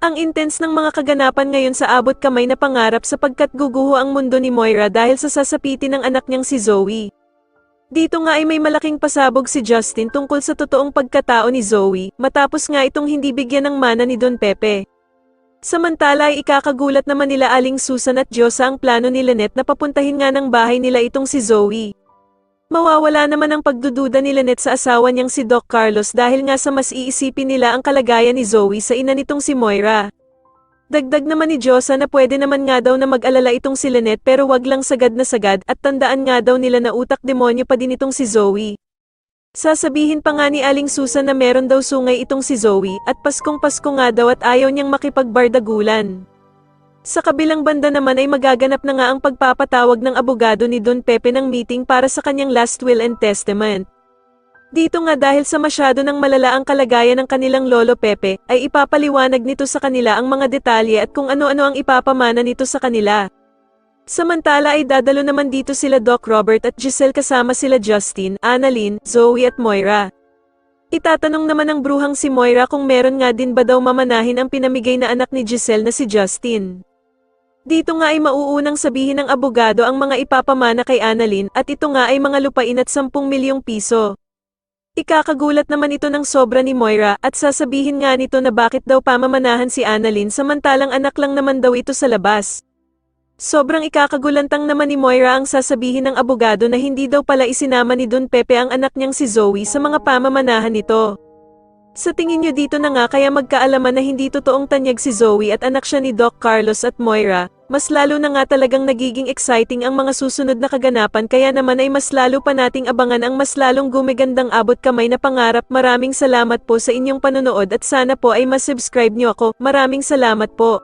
Ang intense ng mga kaganapan ngayon sa abot kamay na pangarap sapagkat guguho ang mundo ni Moira dahil sa sasapitin ng anak niyang si Zoe. Dito nga ay may malaking pasabog si Justin tungkol sa totoong pagkatao ni Zoe, matapos nga itong hindi bigyan ng mana ni Don Pepe. Samantala ay ikakagulat naman nila Aling Susan at Diyosa ang plano ni Lynette na papuntahin nga ng bahay nila itong si Zoe. Mawawala naman ang pagdududa ni Lynette sa asawa niyang si Doc Carlos dahil nga sa mas iisipin nila ang kalagayan ni Zoe sa ina nitong si Moira. Dagdag naman ni Diyosa na pwede naman nga daw na mag-alala itong si Lynette pero wag lang sagad na sagad at tandaan nga daw nila na utak demonyo pa din itong si Zoe. Sasabihin pa nga ni Aling Susan na meron daw sungay itong si Zoe at Paskong-Pasko nga daw at ayaw niyang makipagbardagulan. Sa kabilang banda naman ay magaganap na nga ang pagpapatawag ng abogado ni Don Pepe ng meeting para sa kanyang last will and testament. Dito nga dahil sa masyado ng malala ang kalagayan ng kanilang lolo Pepe, ay ipapaliwanag nito sa kanila ang mga detalye at kung ano-ano ang ipapamana nito sa kanila. Samantala ay dadalo naman dito sila Doc Robert at Giselle kasama sila Justin, Annalyn, Zoe at Moira. Itatanong naman ng bruhang si Moira kung meron nga din ba daw mamanahin ang pinamigay na anak ni Giselle na si Justin. Dito nga ay mauunang sabihin ng abogado ang mga ipapamana kay Annalyn at ito nga ay mga lupain at 10 milyong piso. Ikakagulat naman ito ng sobra ni Moira at sasabihin nga nito na bakit daw pamamanahan si Annalyn samantalang anak lang naman daw ito sa labas. Sobrang ikakagulantang naman ni Moira ang sasabihin ng abogado na hindi daw pala isinama ni Don Pepe ang anak niyang si Zoe sa mga pamamanahan nito. Sa tingin niyo dito na nga kaya magkaalaman na hindi totoong tanyag si Zoe at anak siya ni Doc Carlos at Moira, mas lalo na nga talagang nagiging exciting ang mga susunod na kaganapan kaya naman ay mas lalo pa nating abangan ang mas lalong gumigandang abot kamay na pangarap. Maraming salamat po sa inyong panonood at sana po ay mas subscribe niyo ako. Maraming salamat po.